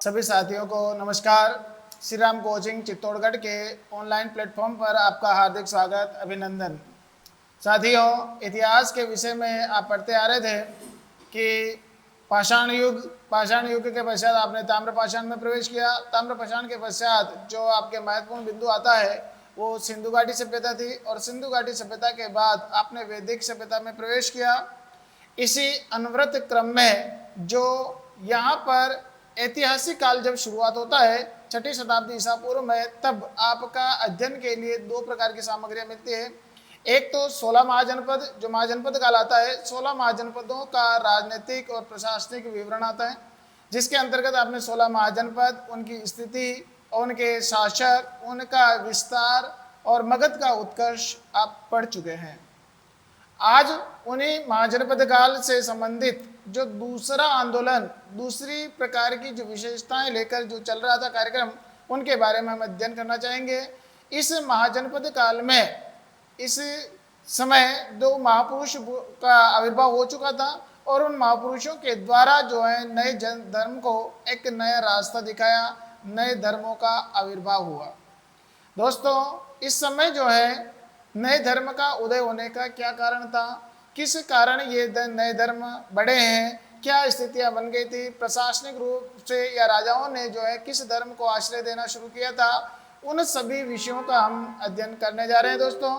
सभी साथियों को नमस्कार। श्री राम कोचिंग चित्तौड़गढ़ के ऑनलाइन प्लेटफॉर्म पर आपका हार्दिक स्वागत, अभिनंदन। साथियों, इतिहास के विषय में आप पढ़ते आ रहे थे कि पाषाण युग के पश्चात आपने ताम्रपाषाण में प्रवेश किया। ताम्रपाषाण के पश्चात जो आपके महत्वपूर्ण बिंदु आता है वो सिंधु घाटी सभ्यता थी, और सिंधु घाटी सभ्यता के बाद आपने वैदिक सभ्यता में प्रवेश किया। इसी अनवरत क्रम में जो यहाँ पर ऐतिहासिक काल जब शुरुआत होता है 6ठी शताब्दी ईसा पूर्व में, तब आपका अध्ययन के लिए दो प्रकार की सामग्रियां मिलती है। एक तो 16 महाजनपद, जो महाजनपद काल आता है, 16 महाजनपदों का राजनीतिक और प्रशासनिक विवरण आता है, जिसके अंतर्गत आपने 16 महाजनपद, उनकी स्थिति, उनके शासक, उनका विस्तार और मगध का उत्कर्ष आप पढ़ चुके हैं। आज उन्हीं महाजनपद काल से संबंधित जो दूसरा आंदोलन, दूसरी प्रकार की जो विशेषताएं लेकर जो चल रहा था कार्यक्रम, उनके बारे में हम अध्ययन करना चाहेंगे। इस महाजनपद काल में इस समय दो महापुरुष का आविर्भाव हो चुका था, और उन महापुरुषों के द्वारा जो है नए जन धर्म को एक नया रास्ता दिखाया, नए धर्मों का आविर्भाव हुआ। दोस्तों, इस समय जो है नए धर्म का उदय होने का क्या कारण था, किस कारण ये नए धर्म बढ़े हैं, क्या स्थितियां बन गई थी, प्रशासनिक रूप से या राजाओं ने जो है किस धर्म को आश्रय देना शुरू किया था, उन सभी विषयों का हम अध्ययन करने जा रहे हैं। दोस्तों,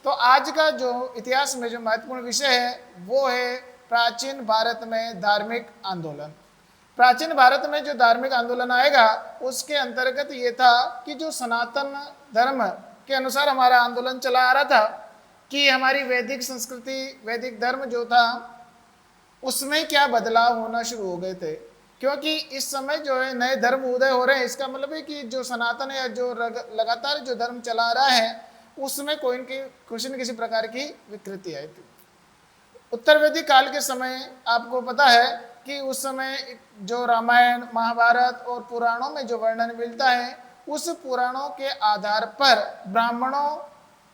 तो आज का जो इतिहास में जो महत्वपूर्ण विषय है वो है प्राचीन भारत में धार्मिक आंदोलन। प्राचीन भारत में जो धार्मिक आंदोलन आएगा उसके अंतर्गत ये था कि जो सनातन धर्म के अनुसार हमारा आंदोलन चला आ रहा था कि हमारी वैदिक संस्कृति, वैदिक धर्म जो था उसमें क्या बदलाव होना शुरू हो गए थे। क्योंकि इस समय जो है नए धर्म उदय हो रहे हैं, इसका मतलब है कि जो सनातन या जो लगातार जो धर्म चला आ रहा है उसमें किसी न किसी प्रकार की विकृति आई थी। उत्तर वैदिक काल के समय आपको पता है कि उस समय जो रामायण, महाभारत और पुराणों में जो वर्णन मिलता है, उस पुराणों के आधार पर ब्राह्मणों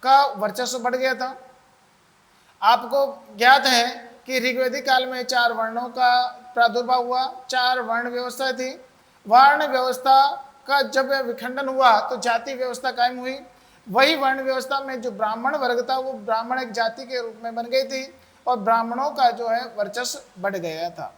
का वर्चस्व बढ़ गया था। आपको ज्ञात है कि ऋग्वैदिक काल में 4 वर्णों का प्रादुर्भाव हुआ, 4 वर्ण व्यवस्था थी। वर्ण व्यवस्था का जब विखंडन हुआ तो जाति व्यवस्था कायम हुई। वही वर्ण व्यवस्था में जो ब्राह्मण वर्ग था वो ब्राह्मण एक जाति के रूप में बन गई थी, और ब्राह्मणों का जो है वर्चस्व बढ़ गया था।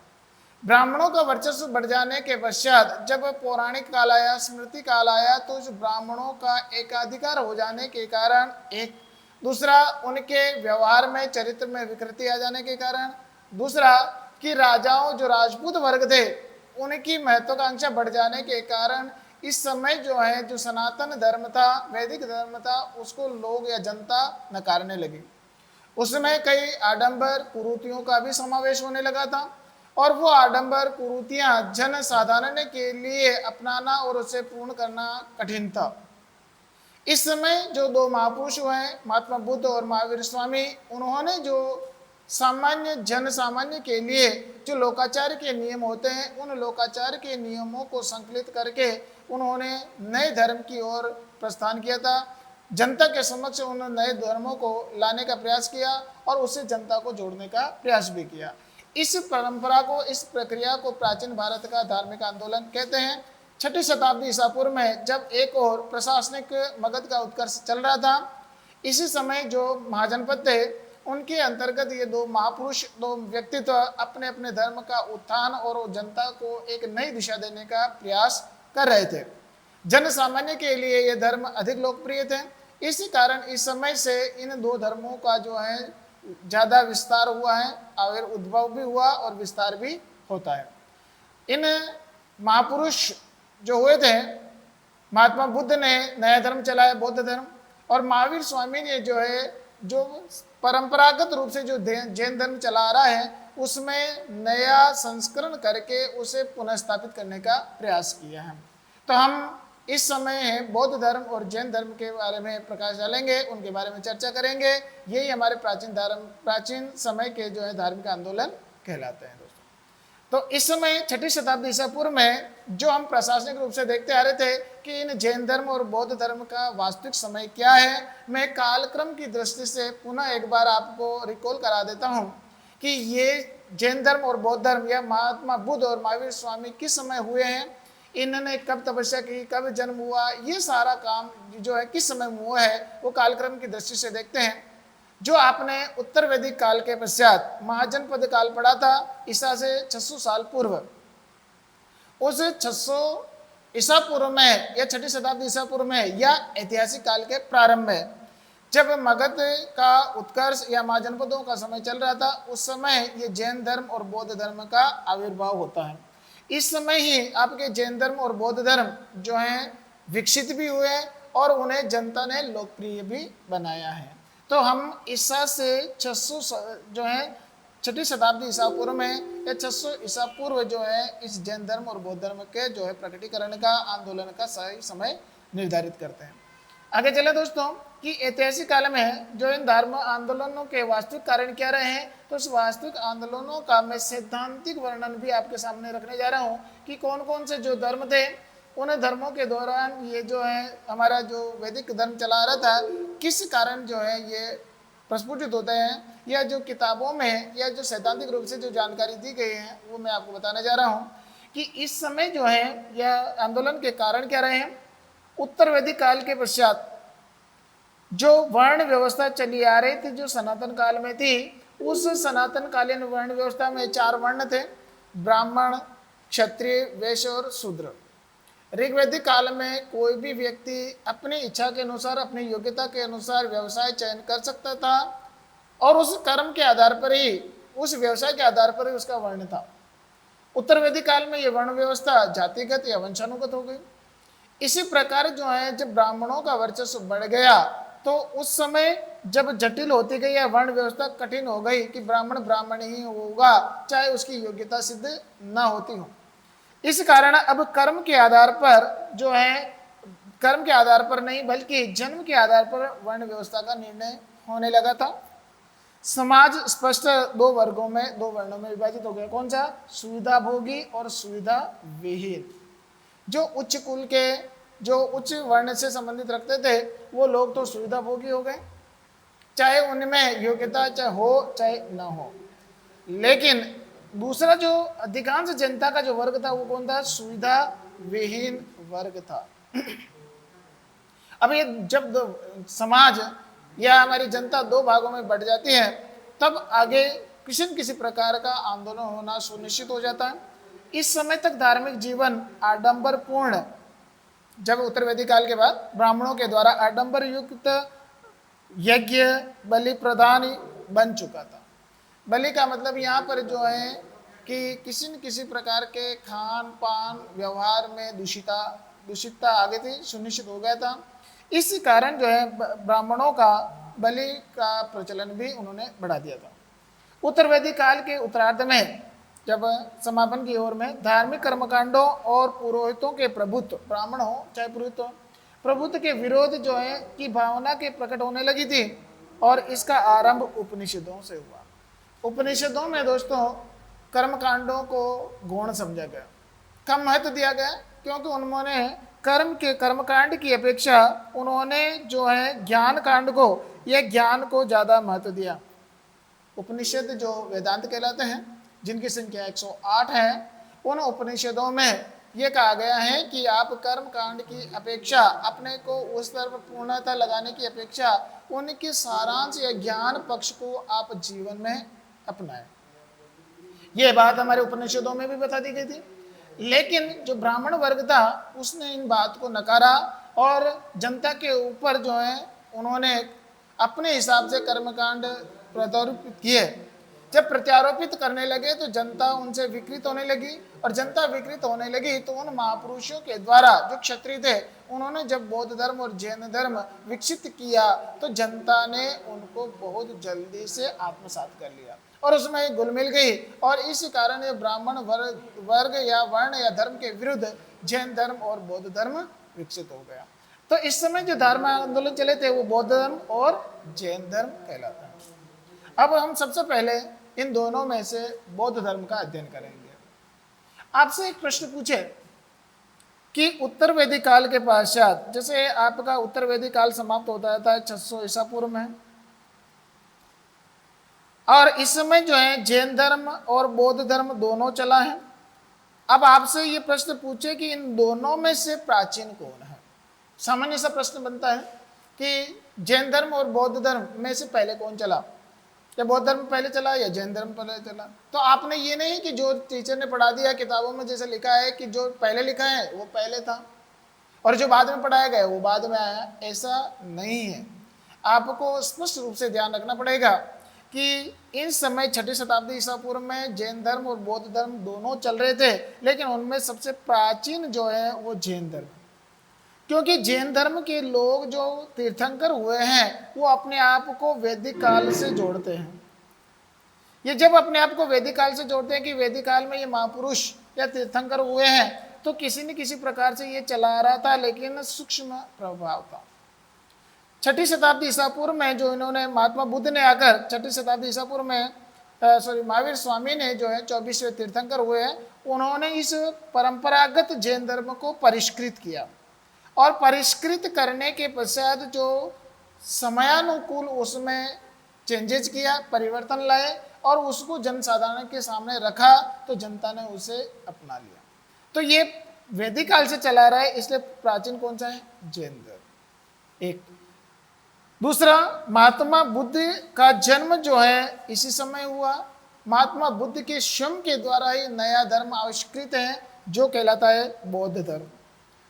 ब्राह्मणों का वर्चस्व बढ़ जाने के पश्चात जब पौराणिक काल आया, स्मृति काल आया, तो उस ब्राह्मणों का एकाधिकार हो जाने के कारण एक, दूसरा उनके व्यवहार में, चरित्र में विकृति आ जाने के कारण, दूसरा कि राजाओं, जो राजपूत वर्ग थे, उनकी महत्वाकांक्षा बढ़ जाने के कारण इस समय जो है जो सनातन धर्म था, वैदिक धर्म था, उसको लोग या जनता नकारने लगी। उसमें कई आडंबर कुरीतियों का भी समावेश होने लगा था, और वो आडंबर कुरीतियां जन साधारण के लिए अपनाना और उसे पूर्ण करना कठिन था। इस समय जो 2 महापुरुष हुए, महात्मा बुद्ध और महावीर स्वामी, उन्होंने जो सामान्य जन सामान्य के लिए जो लोकाचार के नियम होते हैं, उन लोकाचार के नियमों को संकलित करके उन्होंने नए धर्म की ओर प्रस्थान किया था। जनता के समक्ष उन नए धर्मों को लाने का प्रयास किया और उससे जनता को जोड़ने का प्रयास भी किया। इस परंपरा को, इस प्रक्रिया को प्राचीन भारत का धार्मिक आंदोलन कहते हैं। 6ठी शताब्दी ईसा पूर्व में जब एक और प्रशासनिक मगध का उत्कर्ष चल रहा था, इसी समय जो महाजनपद थे उनके अंतर्गत ये 2 महापुरुष, 2 व्यक्तित्व अपने अपने धर्म का उत्थान और जनता को एक नई दिशा देने का प्रयास कर रहे थे। जन सामान्य के लिए ये धर्म अधिक लोकप्रिय थे। इसी कारण इस समय से इन 2 धर्मों का जो है ज़्यादा विस्तार हुआ है, और उद्भव भी हुआ और विस्तार भी होता है। इन महापुरुष जो हुए थे, महात्मा बुद्ध ने नया धर्म चलाया, बौद्ध धर्म, और महावीर स्वामी ने जो है जो परंपरागत रूप से जो जैन धर्म चला आ रहा है उसमें नया संस्करण करके उसे पुनः करने का प्रयास किया है। तो हम इस समय बौद्ध धर्म और जैन धर्म के बारे में प्रकाश डालेंगे, उनके बारे में चर्चा करेंगे। यही हमारे प्राचीन समय के जो है धार्मिक आंदोलन कहलाते हैं। दोस्तों, तो इस समय 6ठी शताब्दी ईसा पूर्व में जो हम प्रशासनिक रूप से देखते आ रहे थे कि इन जैन धर्म और बौद्ध धर्म का वास्तविक समय क्या है, मैं कालक्रम की दृष्टि से पुनः एक बार आपको रिकॉल करा देता हूँ कि ये जैन धर्म और बौद्ध धर्म या महात्मा बुद्ध और महावीर स्वामी किस समय हुए हैं। इन्होंने कब तपस्या की, कब जन्म हुआ, ये सारा काम जो है किस समय हुआ है वो कालक्रम की दृष्टि से देखते हैं। जो आपने उत्तर वैदिक काल के पश्चात महाजनपद काल पढ़ा था ईसा से 600 साल पूर्व, उस 600 ईसा पूर्व में या 6ठी शताब्दी ईसा पूर्व में या ऐतिहासिक काल के प्रारंभ में जब मगध का उत्कर्ष या महाजनपदों का समय चल रहा था, उस समय ये जैन धर्म और बौद्ध धर्म का आविर्भाव होता है। इस समय ही आपके जैन धर्म और बौद्ध धर्म जो हैं विकसित भी हुए और उन्हें जनता ने लोकप्रिय भी बनाया है। तो हम ईसा से 600 जो है 6ठी शताब्दी ईसा पूर्व में या 600 ईसा पूर्व जो है इस जैन धर्म और बौद्ध धर्म के जो है प्रकटीकरण का, आंदोलन का सही समय निर्धारित करते हैं। आगे चले दोस्तों कि ऐतिहासिक काल में जो इन धर्म आंदोलनों के वास्तविक कारण क्या रहे हैं, तो उस वास्तविक आंदोलनों का मैं सैद्धांतिक वर्णन भी आपके सामने रखने जा रहा हूँ कि कौन कौन से जो धर्म थे, उन धर्मों के दौरान ये जो है हमारा जो वैदिक धर्म चला रहा था किस कारण जो है ये प्रस्फुटित होते हैं, या जो किताबों में या जो सैद्धांतिक रूप से जो जानकारी दी गई है वो मैं आपको बताने जा रहा हूँ कि इस समय जो है यह आंदोलन के कारण क्या रहे हैं। उत्तर वैदिक काल के पश्चात जो वर्ण व्यवस्था चली आ रही थी, जो सनातन काल में थी, उस सनातन कालीन वर्ण व्यवस्था में 4 वर्ण थे, ब्राह्मण, क्षत्रिय, वैश्य और शूद्र। ऋग्वैदिक काल में कोई भी व्यक्ति अपनी इच्छा के अनुसार, अपनी योग्यता के अनुसार व्यवसाय चयन कर सकता था और उस कर्म के आधार पर ही, उस व्यवसाय के आधार पर ही उसका वर्ण था। उत्तर वैदिक काल में यह वर्ण व्यवस्था जातिगत या वंशानुगत हो गई। इसी प्रकार जो है जब ब्राह्मणों का वर्चस्व बढ़ गया तो उस समय जब जटिल होती गई या वर्ण व्यवस्था कठिन हो गई कि ब्राह्मण ब्राह्मण ही होगा चाहे उसकी योग्यता सिद्ध ना होती हो। इस कारण अब कर्म के आधार पर जो है, कर्म के आधार पर नहीं बल्कि जन्म के आधार पर वर्ण व्यवस्था का निर्णय होने लगा था। समाज स्पष्ट 2 वर्गों में, 2 वर्णों में विभाजित हो गया। कौन सा? सुविधा भोगी और सुविधा विहीन। जो उच्च कुल के, जो उच्च वर्ण से संबंधित रखते थे वो लोग तो सुविधा भोगी हो गए, चाहे उनमें योग्यता चाहे हो चाहे ना हो। लेकिन दूसरा जो अधिकांश जनता का जो वर्ग था वो कौन था? सुविधा विहीन वर्ग था। अब ये जब समाज या हमारी जनता 2 भागों में बढ़ जाती है तब आगे किसी न किसी प्रकार का आंदोलन होना सुनिश्चित हो जाता है। इस समय तक धार्मिक जीवन आडंबर पूर्ण, जब उत्तर वैदिक काल के बाद ब्राह्मणों के द्वारा आडंबर युक्त यज्ञ बलि प्रदान बन चुका था। बलि का मतलब यहाँ पर जो है कि किसी न किसी प्रकार के खान पान व्यवहार में दूषितता आ गई थी, सुनिश्चित हो गया था। इस कारण जो है ब्राह्मणों का बलि का प्रचलन भी उन्होंने बढ़ा दिया था। उत्तर वैदिक काल के उत्तरार्ध में जब समापन की ओर में धार्मिक कर्मकांडों और पुरोहितों के प्रभुत्व, ब्राह्मण हो चाहे पुरोहित हो, प्रभुत्व के विरोध जो है की भावना के प्रकट होने लगी थी और इसका आरंभ उपनिषदों से हुआ। उपनिषदों में दोस्तों कर्मकांडों को गौण समझा गया, कम महत्व दिया गया, क्योंकि उन्होंने कर्मकांड की अपेक्षा उन्होंने जो है ज्ञान कांड को या ज्ञान को ज़्यादा महत्व दिया। उपनिषद जो वेदांत कहलाते हैं, जिनकी संख्या 108 है, उन उपनिषदों में यह कहा गया है कि आप कर्म कांड की अपेक्षा, अपने को उस तरफ पूर्णता लगाने की अपेक्षा उनके सारांश या ज्ञान पक्ष को आप जीवन में अपनाएं। यह बात हमारे उपनिषदों में भी बता दी गई थी। लेकिन जो ब्राह्मण वर्ग था उसने इन बात को नकारा और जनता के ऊपर जो है उन्होंने अपने हिसाब से कर्मकांड प्रत्यारोपित किए। जब प्रत्यारोपित करने लगे तो जनता उनसे विकृत होने लगी, और जनता विकृत होने लगी तो उन महापुरुषों के द्वारा जो क्षत्रिय थे उन्होंने जब बौद्ध धर्म और जैन धर्म विकसित किया तो जनता ने उनको बहुत जल्दी से आत्मसात कर लिया और उसमें घुल मिल गई, और इस कारण ये ब्राह्मण वर्ग या वर्ण या धर्म के विरुद्ध जैन धर्म और बौद्ध धर्म विकसित हो गया। तो इस समय जो धर्म आंदोलन चले थे वो बौद्ध धर्म और जैन धर्म कहलाता है। अब हम सबसे पहले इन दोनों में से बौद्ध धर्म का अध्ययन करेंगे। आपसे एक प्रश्न पूछे कि उत्तर वैदिक काल के पश्चात, जैसे आपका उत्तर वैदिक काल समाप्त होता था 600 ईसा पूर्व में, और इस समय जो है जैन धर्म और बौद्ध धर्म दोनों चला है। अब आपसे ये प्रश्न पूछे कि इन दोनों में से प्राचीन कौन है। सामान्य सा प्रश्न बनता है कि जैन धर्म और बौद्ध धर्म में से पहले कौन चला, या बौद्ध धर्म पहले चला या जैन धर्म पहले चला। तो आपने ये नहीं कि जो टीचर ने पढ़ा दिया किताबों में जैसे लिखा है कि जो पहले लिखा है वो पहले था और जो बाद में पढ़ाया गया वो बाद में आया, ऐसा नहीं है। आपको स्पष्ट रूप से ध्यान रखना पड़ेगा कि इन समय 6ठी शताब्दी ईसा पूर्व में जैन धर्म और बौद्ध धर्म दोनों चल रहे थे, लेकिन उनमें सबसे प्राचीन जो है वो जैन धर्म, क्योंकि जैन धर्म के लोग जो तीर्थंकर हुए हैं वो अपने आप को वैदिक काल से जोड़ते हैं। ये जब अपने आप को वैदिक काल से जोड़ते हैं कि वैदिक काल में ये महापुरुष या तीर्थंकर हुए हैं, तो किसी न किसी प्रकार से ये चला रहा था, लेकिन सूक्ष्म प्रभाव था। 6ठी शताब्दी ईसा पूर्व में जो इन्होंने महात्मा बुद्ध ने आकर 6ठी शताब्दी ईसा पूर्व में महावीर स्वामी ने जो है 24वें तीर्थंकर हुए हैं, उन्होंने इस परंपरागत जैन धर्म को परिष्कृत किया और परिष्कृत करने के पश्चात जो समयानुकूल उसमें चेंजेस किया, परिवर्तन लाए और उसको जनसाधारण के सामने रखा, तो जनता ने उसे अपना लिया। तो ये वैदिक काल से चला रहा है, इसलिए प्राचीन कौन सा है, जैन धर्म। एक दूसरा, महात्मा बुद्ध का जन्म जो है इसी समय हुआ। महात्मा बुद्ध के स्वयं के द्वारा ही नया धर्म आविष्कृत है जो कहलाता है बौद्ध धर्म।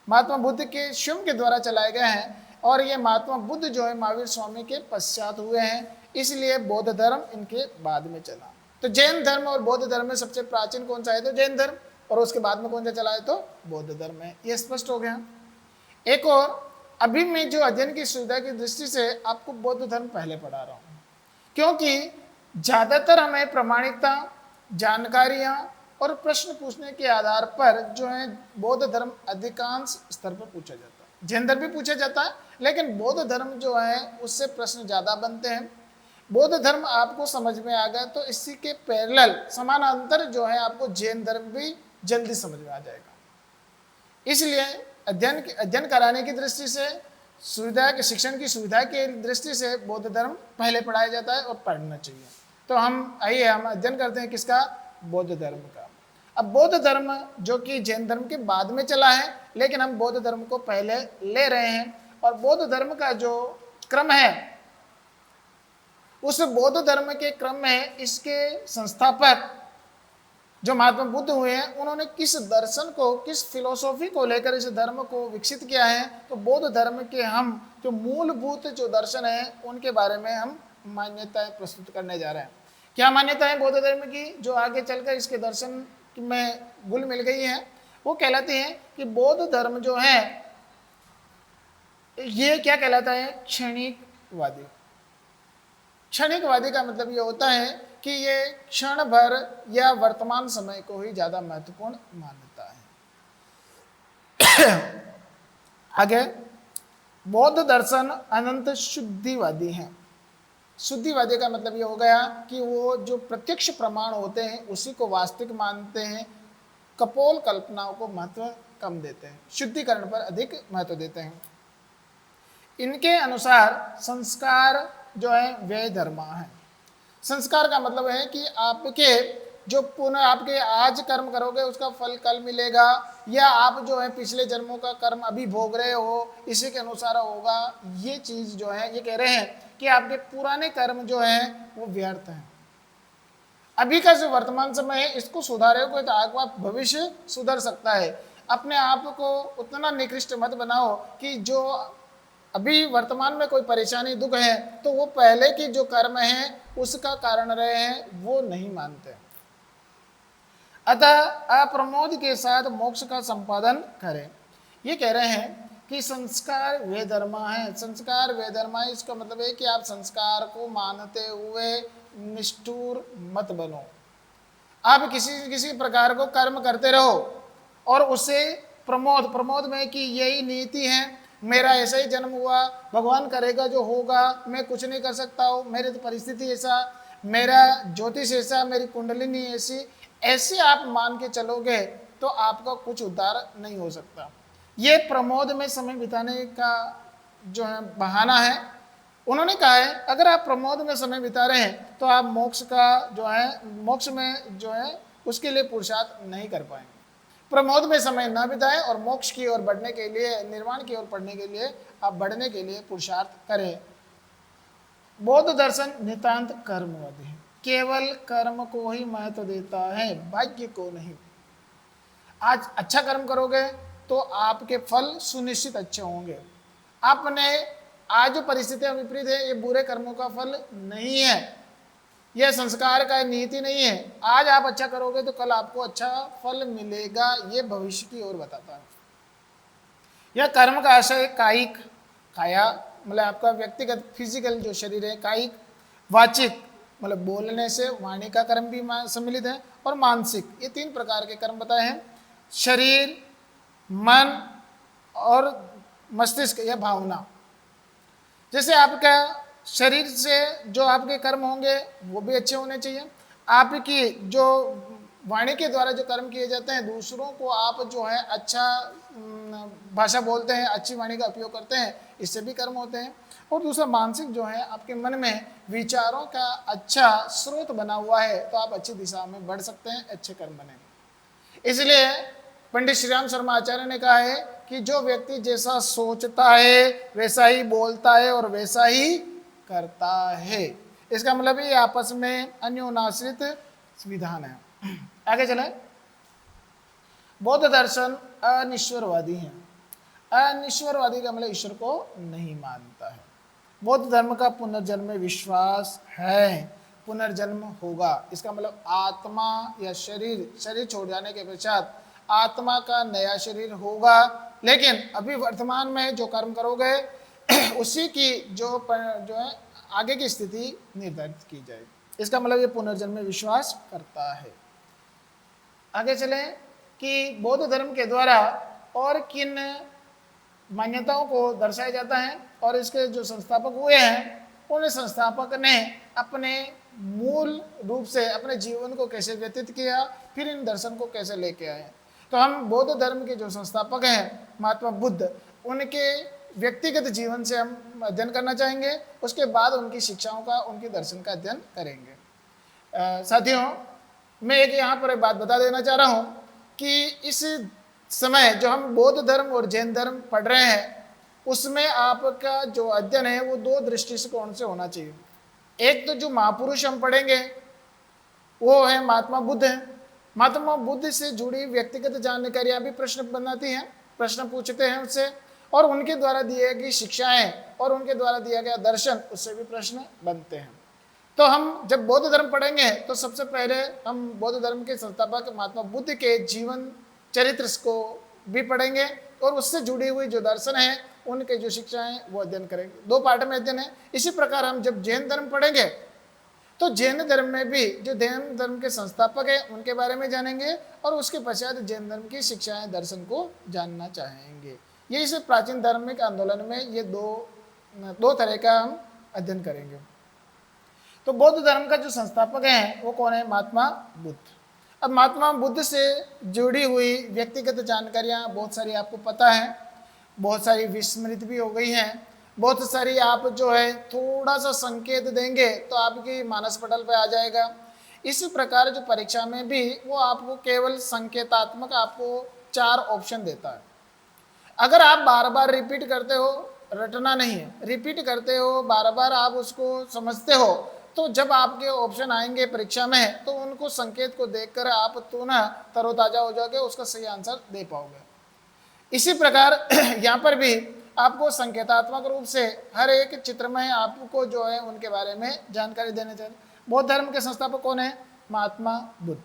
महात्मा बुद्ध के स्वयं के द्वारा चलाए गए हैं और ये महात्मा बुद्ध जो है महावीर स्वामी के पश्चात हुए हैं, इसलिए बौद्ध धर्म इनके बाद में चला। तो जैन धर्म और बौद्ध धर्म में सबसे प्राचीन कौन सा है, तो जैन धर्म, और उसके बाद में कौन सा चला है, तो बौद्ध धर्म है। ये स्पष्ट हो गया। एक और, अभी मैं जो अध्ययन की सुविधा की दृष्टि से आपको बौद्ध धर्म पहले पढ़ा रहा हूँ, क्योंकि ज़्यादातर हमें प्रामाणिकता, जानकारियाँ और प्रश्न पूछने के आधार पर जो है बौद्ध धर्म अधिकांश स्तर पर पूछा जाता है। जैन धर्म भी पूछा जाता है, लेकिन बौद्ध धर्म जो है उससे प्रश्न ज़्यादा बनते हैं। बौद्ध धर्म आपको समझ में आ गया तो इसी के पैरेलल समानांतर जो है आपको जैन धर्म भी जल्दी समझ में आ जाएगा। इसलिए अध्ययन कराने की दृष्टि से, सुविधा के शिक्षण की सुविधा की दृष्टि से बौद्ध धर्म पहले पढ़ाया जाता है और पढ़ना चाहिए। तो हम अध्ययन करते हैं किसका, बौद्ध धर्म का। अब बौद्ध धर्म जो कि जैन धर्म के बाद में चला है, लेकिन हम बौद्ध धर्म को पहले ले रहे हैं। और बौद्ध धर्म का जो क्रम है, उस बौद्ध धर्म के क्रम में इसके संस्थापक जो महात्मा बुद्ध हुए हैं, उन्होंने किस दर्शन को, किस फिलोसॉफी को लेकर इस धर्म को विकसित किया है। तो बौद्ध धर्म के हम जो मूलभूत जो दर्शन है उनके बारे में हम मान्यताएं प्रस्तुत करने जा रहे हैं। क्या मान्यता है बौद्ध धर्म की जो आगे चलकर इसके दर्शन में घुल मिल गई है? वो कहलाती है कि बौद्ध धर्म जो है ये क्या कहलाता है, क्षणिकवादी। क्षणिकवादी का मतलब ये होता है कि ये क्षण भर या वर्तमान समय को ही ज्यादा महत्वपूर्ण मानता है। आगे, बौद्ध दर्शन अनंत शुद्धिवादी है। शुद्धिवादी का मतलब ये हो गया कि वो जो प्रत्यक्ष प्रमाण होते हैं उसी को वास्तविक मानते हैं, कपोल कल्पनाओं को महत्व कम देते हैं, शुद्धिकरण पर अधिक महत्व देते हैं। इनके अनुसार संस्कार जो है वे धर्म है। संस्कार का मतलब है कि आपके जो पुनः आपके आज कर्म करोगे उसका फल कल मिलेगा, या आप जो है पिछले जन्मों का कर्म अभी भोग रहे हो इसी के अनुसार होगा। ये चीज जो है ये कह रहे हैं कि आपके पुराने कर्म जो है वो व्यर्थ हैं। अभी का जो वर्तमान समय है इसको सुधारोगे तो आपका भविष्य सुधर सकता है। अपने आप को उतना निकृष्ट मत बनाओ कि जो अभी वर्तमान में कोई परेशानी दुख है तो वो पहले की जो कर्म है उसका कारण रहे हैं वो नहीं मानते। अतः अप्रमोद के साथ मोक्ष का संपादन करें। ये कह रहे हैं कि संस्कार वे धर्म है। संस्कार वे धर्म है, इसका मतलब है कि आप संस्कार को मानते हुए निष्ठुर मत बनो। आप किसी प्रकार को कर्म करते रहो और उसे प्रमोद में कि यही नीति है, मेरा ऐसा ही जन्म हुआ, भगवान करेगा जो होगा, मैं कुछ नहीं कर सकता हूँ, मेरी तो परिस्थिति ऐसा, मेरा ज्योतिष ऐसा, मेरी कुंडलिनी ऐसी, ऐसे आप मान के चलोगे तो आपका कुछ उद्धार नहीं हो सकता। ये प्रमोद में समय बिताने का जो है बहाना है। उन्होंने कहा है अगर आप प्रमोद में समय बिता रहे हैं तो आप मोक्ष में जो है उसके लिए पुरुषार्थ नहीं कर पाएंगे। प्रमोद में समय न बिताएं और मोक्ष की ओर बढ़ने के लिए, निर्वाण की ओर बढ़ने के लिए, आप बढ़ने के लिए पुरुषार्थ करें। बौद्ध दर्शन नितांत कर्मवादी है, केवल कर्म को ही महत्व देता है, भाग्य को नहीं। आज अच्छा कर्म करोगे तो आपके फल सुनिश्चित अच्छे होंगे। आपने आज जो परिस्थितियां विपरीत है, ये बुरे कर्मों का फल नहीं है, यह संस्कार का नीति नहीं है। आज आप अच्छा करोगे तो कल आपको अच्छा फल मिलेगा, ये भविष्य की ओर बताता है। यह कर्म का आशय कायिक, काया मतलब आपका व्यक्तिगत फिजिकल जो शरीर है, कायिक, वाचिक मतलब बोलने से वाणी का कर्म भी सम्मिलित है, और मानसिक, ये 3 प्रकार के कर्म बताए हैं। शरीर, मन और मस्तिष्क या भावना। जैसे आपका शरीर से जो आपके कर्म होंगे वो भी अच्छे होने चाहिए। आपकी जो वाणी के द्वारा जो कर्म किए जाते हैं, दूसरों को आप जो है अच्छा भाषा बोलते हैं, अच्छी वाणी का उपयोग करते हैं, इससे भी कर्म होते हैं। और दूसरा मानसिक जो है, आपके मन में विचारों का अच्छा स्रोत बना हुआ है, तो आप अच्छी दिशा में बढ़ सकते हैं, अच्छे कर्म बनेंगे। इसलिए पंडित श्री राम शर्मा आचार्य ने कहा है कि जो व्यक्ति जैसा सोचता है वैसा ही बोलता है और वैसा ही करता है। इसका मतलब ये आपस में अन्योनाश्रित विधान है। आगे चले। बौद्ध दर्शन अनिश्वरवादी है। अनिश्वरवादी का मतलब ईश्वर को नहीं मानता है। बौद्ध धर्म का पुनर्जन्म में विश्वास है, पुनर्जन्म होगा। इसका मतलब आत्मा या शरीर छोड़ जाने के पश्चात आत्मा का नया शरीर होगा, लेकिन अभी वर्तमान में जो कर्म करोगे उसी की जो है आगे की स्थिति निर्धारित की जाएगी। इसका मतलब ये पुनर्जन्म में विश्वास करता है। आगे चले कि बौद्ध धर्म के द्वारा और किन मान्यताओं को दर्शाया जाता है, और इसके जो संस्थापक हुए हैं उन संस्थापक ने अपने मूल रूप से अपने जीवन को कैसे व्यतीत किया, फिर इन दर्शन को कैसे लेके आए। तो हम बौद्ध धर्म के जो संस्थापक हैं महात्मा बुद्ध, उनके व्यक्तिगत जीवन से हम अध्ययन करना चाहेंगे, उसके बाद उनकी शिक्षाओं का, उनके दर्शन का अध्ययन करेंगे। साथियों, मैं एक यहाँ पर एक बात बता देना चाह रहा हूँ कि इस समय जो हम बौद्ध धर्म और जैन धर्म पढ़ रहे हैं, उसमें आपका जो अध्ययन है वो 2 दृष्टिकोण से होना चाहिए। एक तो जो महापुरुष हम पढ़ेंगे वो है महात्मा बुद्ध है। महात्मा बुद्ध से जुड़ी व्यक्तिगत जानकारियां भी प्रश्न बनाती हैं, प्रश्न पूछते हैं उससे, और उनके द्वारा दिए गई शिक्षाएं और उनके द्वारा दिया गया दर्शन, उससे भी प्रश्न बनते हैं। तो हम जब बौद्ध धर्म पढ़ेंगे तो सबसे पहले हम बौद्ध धर्म के संस्थापक महात्मा बुद्ध के जीवन चरित्र को भी पढ़ेंगे, और उससे जुड़ी हुई जो दर्शन है, उनके जो शिक्षाएं वो अध्ययन करेंगे। 2 पार्ट में अध्ययन है। इसी प्रकार हम जब जैन धर्म पढ़ेंगे तो जैन धर्म में भी जो जैन धर्म के संस्थापक हैं उनके बारे में जानेंगे, और उसके पश्चात जैन धर्म की शिक्षाएं, दर्शन को जानना चाहेंगे। ये इस प्राचीन धार्मिक आंदोलन में ये दो तरह का हम अध्ययन करेंगे। तो बौद्ध धर्म का जो संस्थापक है वो कौन है? महात्मा बुद्ध। अब महात्मा बुद्ध से जुड़ी हुई व्यक्तिगत जानकारियां बहुत सारी आपको पता है, बहुत सारी विस्मृत भी हो गई हैं, बहुत सारी आप जो है थोड़ा सा संकेत देंगे तो आपकी मानस पटल पे आ जाएगा। इस प्रकार जो परीक्षा में भी वो आपको केवल संकेतात्मक आपको 4 ऑप्शन देता है। अगर आप बार बार रिपीट करते हो, रटना नहीं है, रिपीट करते हो, बार बार आप उसको समझते हो, तो जब आपके ऑप्शन आएंगे परीक्षा में तो उनको संकेत को देखकर आप तुरंत तरोताजा हो जाओगे, उसका सही आंसर दे पाओगे। इसी प्रकार यहाँ पर भी आपको संकेतात्मक रूप से हर एक चित्र में आपको जो है उनके बारे में जानकारी देने चाहिए। बौद्ध धर्म के संस्थापक कौन है? महात्मा बुद्ध।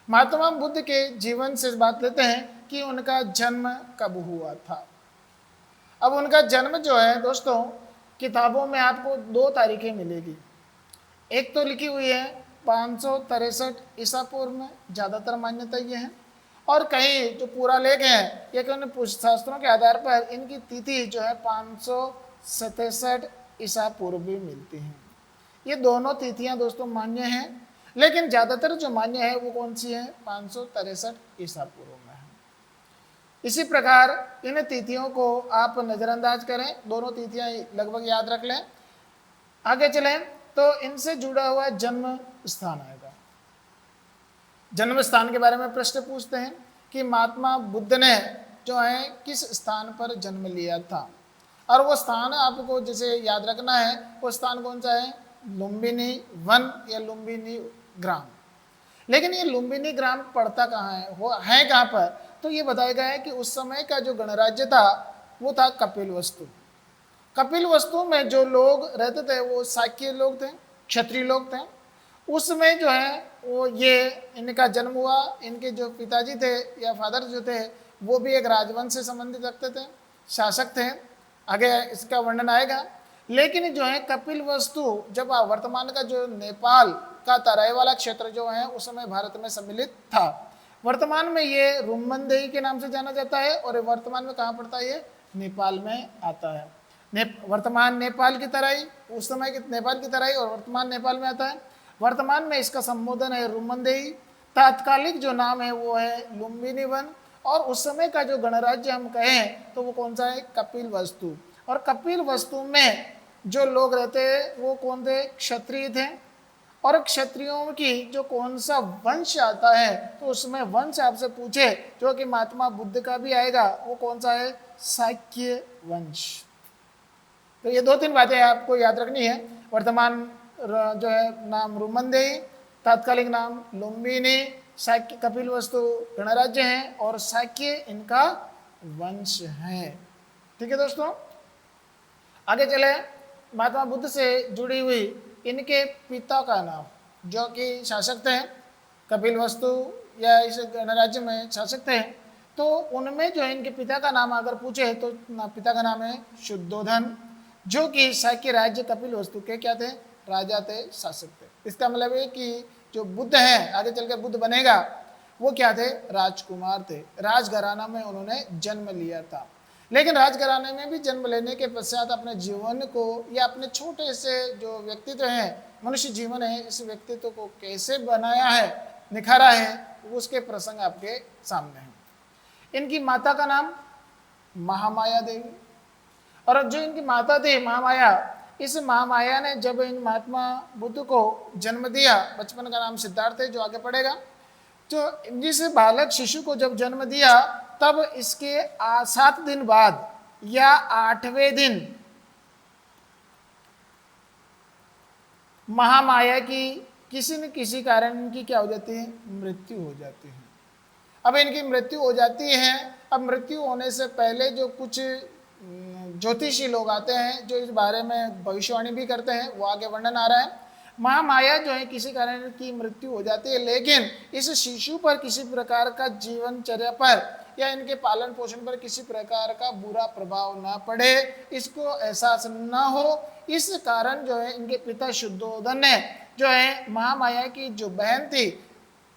महात्मा बुद्ध के जीवन से बात लेते हैं कि उनका जन्म कब हुआ था। अब उनका जन्म जो है दोस्तों, किताबों में आपको 2 तारीखें मिलेगी। एक तो लिखी हुई है 563 ईसा पूर्व में, ज़्यादातर मान्यता ये है, और कहीं जो पूरा लेख है ये कि शास्त्रों के आधार पर इनकी तिथि जो है 567 ईसा पूर्व भी मिलती हैं। ये दोनों तिथियां दोस्तों मान्य हैं, लेकिन ज़्यादातर जो मान्य है वो कौन सी है? 563 ईसा पूर्व में है। इसी प्रकार इन तिथियों को आप नज़रअंदाज करें, दोनों तिथियां लगभग याद रख लें। आगे चलें तो इनसे जुड़ा हुआ जन्म स्थान आएगा। जन्म स्थान के बारे में प्रश्न पूछते हैं कि महात्मा बुद्ध ने जो है किस स्थान पर जन्म लिया था। और वो स्थान आपको जैसे याद रखना है, वो स्थान कौन सा है, लुम्बिनी वन या लुम्बिनी ग्राम। लेकिन ये लुम्बिनी ग्राम पड़ता कहाँ है, वो है कहाँ पर, तो ये बताया गया है कि उस समय का जो गणराज्य था वो था कपिलवस्तु। कपिलवस्तु में जो लोग रहते थे वो शाक्य लोग थे, क्षत्रिय लोग थे। उसमें जो है वो ये इनका जन्म हुआ। इनके जो पिताजी थे या फादर जो थे वो भी एक राजवंश से संबंधित रखते थे, शासक थे, आगे इसका वर्णन आएगा। लेकिन जो है कपिलवस्तु जब वर्तमान का जो नेपाल का तराई वाला क्षेत्र जो है उस समय भारत में सम्मिलित था। वर्तमान में ये रुम्मनदेही के नाम से जाना जाता है और वर्तमान में कहाँ पड़ता है, ये नेपाल में आता है। वर्तमान नेपाल की तराई, उस समय की नेपाल की तराई और वर्तमान नेपाल में आता है। वर्तमान में इसका संबोधन है रुम्मनदेही, तात्कालिक जो नाम है वो है लुम्बिनी वन, और उस समय का जो गणराज्य हम कहें तो वो कौन सा है, कपिलवस्तु। और कपिलवस्तु में जो लोग रहते हैं वो कौन थे, क्षत्रिय थे। और क्षत्रियों की जो कौन सा वंश आता है तो उसमें वंश आपसे पूछे जो कि महात्मा बुद्ध का भी आएगा, वो कौन सा है, शाक्य वंश। तो ये 2-3 बातें आपको याद रखनी है। वर्तमान जो है नाम रुम्मनदेही, तात्कालिक नाम लुम्बिनी, शाक्य कपिलवस्तु गणराज्य है और शाक्य इनका वंश है। ठीक है दोस्तों, आगे चले। महात्मा बुद्ध से जुड़ी हुई इनके पिता का नाम, जो कि शासक थे कपिलवस्तु या इस गणराज्य में शासक थे, तो उनमें जो है इनके पिता का नाम अगर पूछे तो पिता का नाम है शुद्धोधन, जो कि शाक्य राज्य कपिलवस्तु के क्या थे, राजा थे, शासक थे। इसका मतलब है कि जो बुद्ध है, आगे चलकर बुद्ध बनेगा, वो क्या थे, राजकुमार थे। राजघराना में उन्होंने जन्म लिया था। लेकिन राजघराने में भी जन्म लेने के पश्चात अपने जीवन को या अपने छोटे से जो व्यक्तित्व है, मनुष्य जीवन है, इस व्यक्तित्व को कैसे बनाया है, निखारा है, उसके प्रसंग आपके सामने हैं। इनकी माता का नाम महामाया देवी, और जो इनकी माता थी महामाया, इस महामाया ने जब इन महात्मा बुद्ध को जन्म दिया, बचपन का नाम सिद्धार्थ है जो आगे पड़ेगा, जो जिस बालक शिशु को जब जन्म दिया तब इसके 7 दिन बाद या 8वें दिन महामाया की किसी न किसी कारण इनकी क्या हो जाती है, मृत्यु हो जाती है। अब इनकी मृत्यु हो जाती है। अब मृत्यु होने से पहले जो कुछ ज्योतिषी लोग आते हैं जो इस बारे में भविष्यवाणी भी करते हैं, वो आगे वर्णन आ रहा है। महामाया जो है किसी कारण की मृत्यु हो जाती है, लेकिन इस शिशु पर किसी प्रकार का जीवनचर्या पर या इनके पालन पोषण पर किसी प्रकार का बुरा प्रभाव ना पड़े, इसको एहसास ना हो, इस कारण जो है इनके पिता शुद्धोधन ने जो है महामाया की जो बहन थी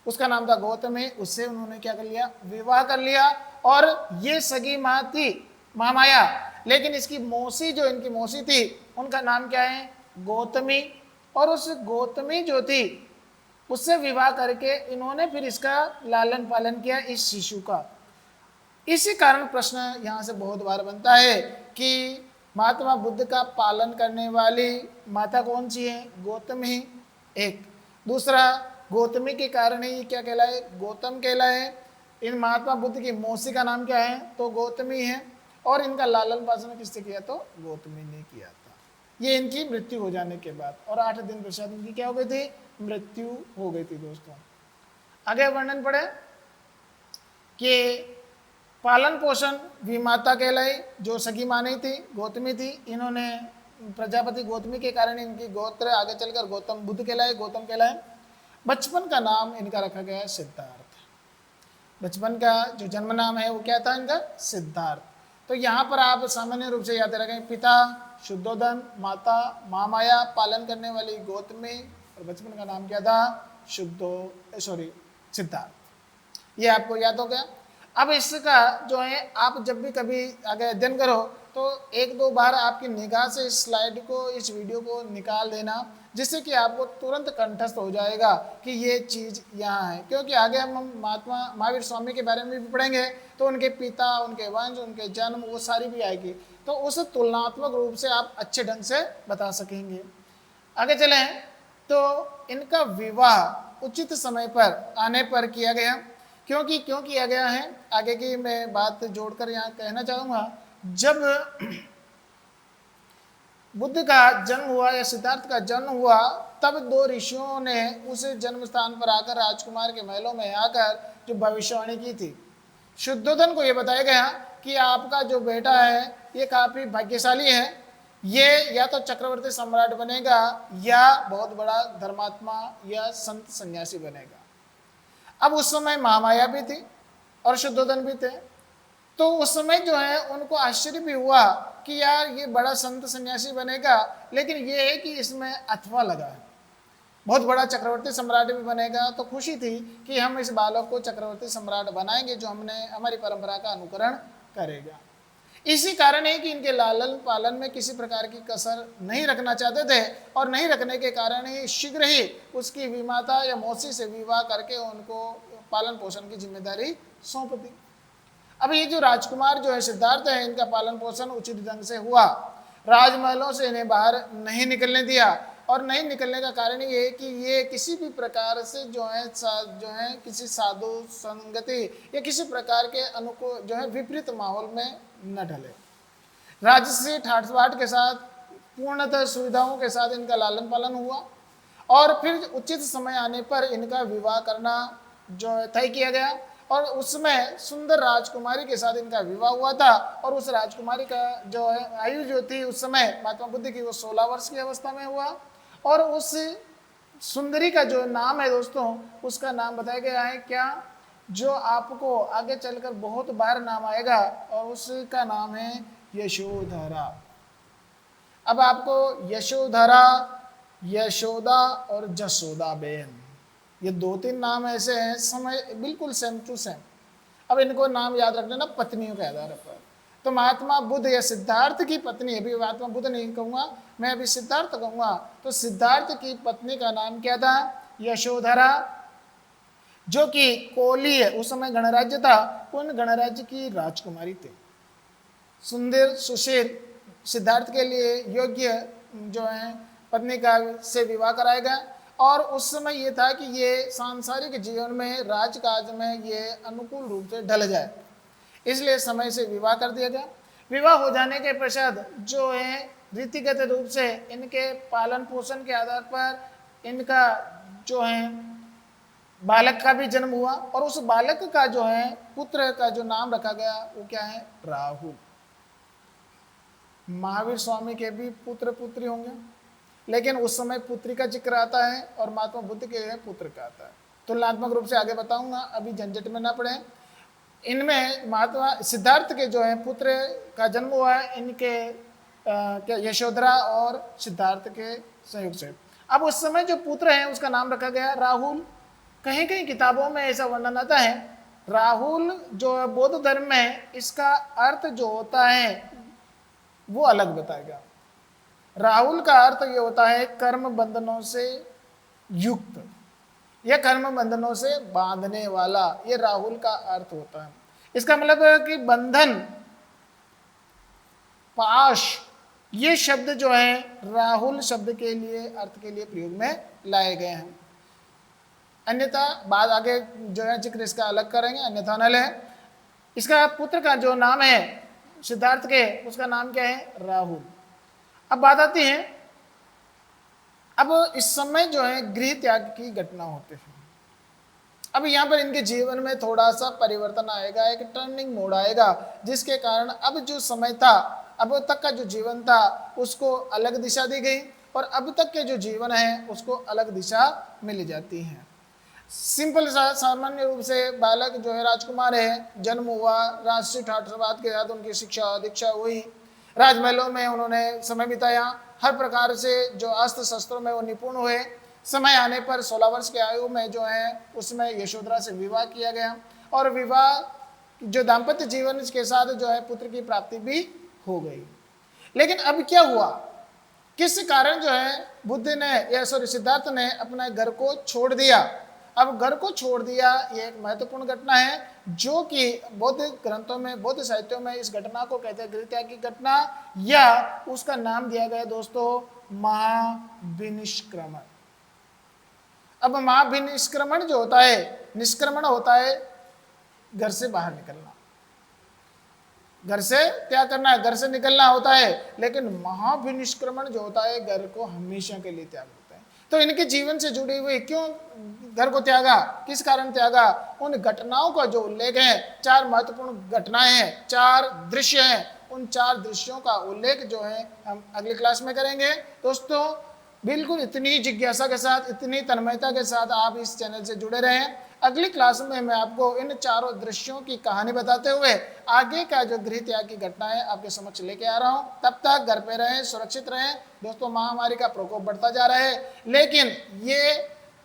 उसका नाम था गौतमी, उससे उन्होंने क्या कर लिया, विवाह कर लिया। और ये सगी माँ थी महामाया, लेकिन इसकी मौसी जो इनकी मौसी थी उनका नाम क्या है, गौतमी। और उस गौतमी जो थी उससे विवाह करके इन्होंने फिर इसका लालन पालन किया इस शिशु का। इसी कारण प्रश्न यहाँ से बहुत बार बनता है कि महात्मा बुद्ध का पालन करने वाली माता कौन सी है, गौतमी एक। दूसरा, गौतमी के कारण ही क्या कहलाए, गौतम कहलाए। इन महात्मा बुद्ध की मौसी का नाम क्या है, तो गौतमी है। और इनका लालन पालन किससे किया, तो गौतमी ने किया था। ये इनकी मृत्यु हो जाने के बाद, और 8 दिन पश्चात इनकी क्या हो गई थी, मृत्यु हो गई थी। दोस्तों आगे वर्णन पड़े कि पालन पोषण विमाता कहलाई, जो सगी माँ नहीं थी, गौतमी थी। इन्होंने प्रजापति गौतमी के कारण इनकी गोत्र आगे चलकर गौतम बुद्ध कहलाए, गौतम कहलाए। बचपन का नाम इनका रखा गया है सिद्धार्थ। बचपन का जो जन्म नाम है वो क्या था इनका, सिद्धार्थ। तो यहाँ पर आप सामान्य रूप से याद रखें, पिता शुद्धोधन, माता महामाया, पालन करने वाली गौतमी, और बचपन का नाम क्या था, सिद्धार्थ। ये आपको याद हो गया। अब इसका जो है आप जब भी कभी अगर अध्ययन करो तो 1-2 बार आपकी निगाह से इस स्लाइड को, इस वीडियो को निकाल देना, जिससे कि आपको तुरंत कंठस्थ हो जाएगा कि ये चीज़ यहाँ है। क्योंकि आगे हम महात्मा महावीर स्वामी के बारे में भी पढ़ेंगे तो उनके पिता, उनके वंश, उनके जन्म, वो सारी भी आएगी, तो उस तुलनात्मक रूप से आप अच्छे ढंग से बता सकेंगे। आगे चलें तो इनका विवाह उचित समय पर आने पर किया गया, क्यों किया गया है, आगे की मैं बात जोड़कर यहाँ कहना चाहूँगा। जब बुद्ध का जन्म हुआ या सिद्धार्थ का जन्म हुआ, तब दो ऋषियों ने उस जन्म स्थान पर आकर राजकुमार के महलों में आकर जो भविष्यवाणी की थी। शुद्धोधन को यह बताया गया कि आपका जो बेटा है ये काफी भाग्यशाली है, ये या तो चक्रवर्ती सम्राट बनेगा या बहुत बड़ा धर्मात्मा या संत सन्यासी बनेगा। अब उस समय महामाया भी थी और शुद्धोधन भी थे, तो उस समय जो है उनको आश्चर्य भी हुआ कि यार ये बड़ा संत सन्यासी बनेगा, लेकिन ये है कि इसमें अथवा लगा है, बहुत बड़ा चक्रवर्ती सम्राट भी बनेगा। तो खुशी थी कि हम इस बालक को चक्रवर्ती सम्राट बनाएंगे जो हमारी परंपरा का अनुकरण करेगा। इसी कारण है कि इनके लालन पालन में किसी प्रकार की कसर नहीं रखना चाहते थे, और नहीं रखने के कारण ही शीघ्र ही उसकी विमाता या मौसी से विवाह करके उनको पालन पोषण की जिम्मेदारी सौंप दी। अब ये जो राजकुमार जो है सिद्धार्थ है, इनका पालन पोषण उचित ढंग से हुआ। राजमहलों से इन्हें बाहर नहीं निकलने दिया, और नहीं निकलने का कारण ये है कि ये किसी भी प्रकार से जो है किसी साधु संगति या किसी प्रकार के अनुकूल जो है विपरीत माहौल में न ढले। राजसी ठाट बाट के साथ पूर्णतः सुविधाओं के साथ इनका लालन पालन हुआ, और फिर उचित समय आने पर इनका विवाह करना जो है तय किया गया। और उसमें सुंदर राजकुमारी के साथ इनका विवाह हुआ था, और उस राजकुमारी का जो है आयु जो थी उस समय महात्मा बुद्ध की वो 16 वर्ष की अवस्था में हुआ। और उस सुंदरी का जो नाम है दोस्तों, उसका नाम बताया गया है क्या, जो आपको आगे चलकर बहुत बार नाम आएगा, और उसका नाम है यशोधरा। अब आपको यशोधरा, यशोदा और जसोदा बेन, ये 2-3 नाम ऐसे हैं समय बिल्कुल सेम टू सेम। अब इनको नाम याद रख लेना पत्नियों के आधार पर। तो महात्मा बुद्ध या सिद्धार्थ की पत्नी, अभी महात्मा बुद्ध नहीं कहूँगा मैं, अभी सिद्धार्थ कहूँगा, तो सिद्धार्थ की पत्नी का नाम क्या था, यशोधरा, जो कि कोलीय उस समय गणराज्य था, उन गणराज्य की राजकुमारी थी। सुंदर सुशील सिद्धार्थ के लिए योग्य जो है पत्नी का से विवाह कराएगा। और उस समय ये था कि ये सांसारिक जीवन में राजकाज में ये अनुकूल रूप से ढल जाए, इसलिए समय से विवाह कर दिया गया। विवाह हो जाने के पश्चात जो है रीतिगत रूप से इनके पालन पोषण के आधार पर इनका जो है बालक का भी जन्म हुआ, और उस बालक का जो है पुत्र का जो नाम रखा गया वो क्या है, राहुल। महावीर स्वामी के भी पुत्र पुत्री होंगे, लेकिन उस समय पुत्री का जिक्र आता है और महात्मा बुद्ध के पुत्र का आता है। तुलनात्मक रूप से आगे बताऊंगा, अभी झंझट में ना पड़े। इनमें महात्मा सिद्धार्थ के जो है पुत्र का जन्म हुआ है इनके यशोधरा और सिद्धार्थ के संयोग से। अब उस समय जो पुत्र है उसका नाम रखा गया राहुल। कहीं कहीं किताबों में ऐसा वर्णन आता है, राहुल जो बौद्ध धर्म में इसका अर्थ जो होता है वो अलग बताया गया। राहुल का अर्थ ये होता है कर्म बंधनों से युक्त या कर्म बंधनों से बांधने वाला, ये राहुल का अर्थ होता है। इसका मतलब है कि बंधन, पाश, ये शब्द जो है राहुल शब्द के लिए अर्थ के लिए प्रयोग में लाए गए हैं। अन्यथा बाद आगे जो है जिक्र इसका अलग करेंगे, अन्यथा नल है। इसका पुत्र का जो नाम है सिद्धार्थ के, उसका नाम क्या है, राहुल। अब बात आती है, अब इस समय जो है गृह त्याग की घटना होती है। अब यहाँ पर इनके जीवन में थोड़ा सा परिवर्तन आएगा, एक टर्निंग मोड आएगा, जिसके कारण अब जो समय था, अब तक का जो जीवन था उसको अलग दिशा दी गई, और अब तक के जो जीवन है उसको अलग दिशा मिल जाती है। सिंपल सामान्य रूप से बालक जो है राजकुमार है, जन्म हुआ, राष्ट्रीय ठाटवाद के साथ उनकी शिक्षा दीक्षा हुई, राजमहलों में उन्होंने समय बिताया, हर प्रकार से जो अस्त्र शस्त्रों में वो निपुण हुए। समय आने पर 16 वर्ष की आयु में जो है उसमें यशोधरा से विवाह किया गया, और विवाह जो दाम्पत्य जीवन के साथ जो है पुत्र की प्राप्ति भी हो गई। लेकिन अब क्या हुआ, किस कारण जो है बुद्ध ने या सिद्धार्थ ने अपने घर को छोड़ दिया। अब घर को छोड़ दिया, ये एक महत्वपूर्ण घटना है, जो कि बौद्ध ग्रंथों में, बौद्ध साहित्यों में इस घटना को कहते हैं गृह त्याग की घटना, या उसका नाम दिया गया दोस्तों महाविनिष्क्रमण। अब महाविनिष्क्रमण जो होता है, निष्क्रमण होता है घर से बाहर निकलना, घर से क्या करना है, घर से निकलना होता है, लेकिन महाविनिष्क्रमण जो होता है घर को हमेशा के लिए त्याग होता है। तो इनके जीवन से जुड़ी हुई क्यों घर को त्यागा, किस कारण त्यागा, उन घटनाओं का जो उल्लेख है, 4 महत्वपूर्ण घटनाएं हैं, 4 दृश्य हैं, उन 4 दृश्यों का उल्लेख जो है हम अगली क्लास में करेंगे। दोस्तों बिल्कुल इतनी जिज्ञासा के साथ, इतनी तन्मयता के साथ आप इस चैनल से जुड़े रहें। अगली क्लास में मैं आपको इन 4 दृश्यों की कहानी बताते हुए आगे का जो गृह त्याग की घटना है आपके समक्ष लेके आ रहा हूं। तब तक घर पे रहें, सुरक्षित रहें। दोस्तों महामारी का प्रकोप बढ़ता जा रहा है, लेकिन ये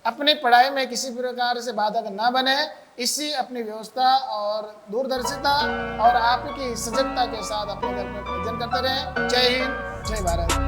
अपनी पढ़ाई में किसी प्रकार से बाधक ना बने, इसी अपनी व्यवस्था और दूरदर्शिता और आपकी सजगता के साथ अपने घर में भोजन करते रहें। जय हिंद, जय भारत।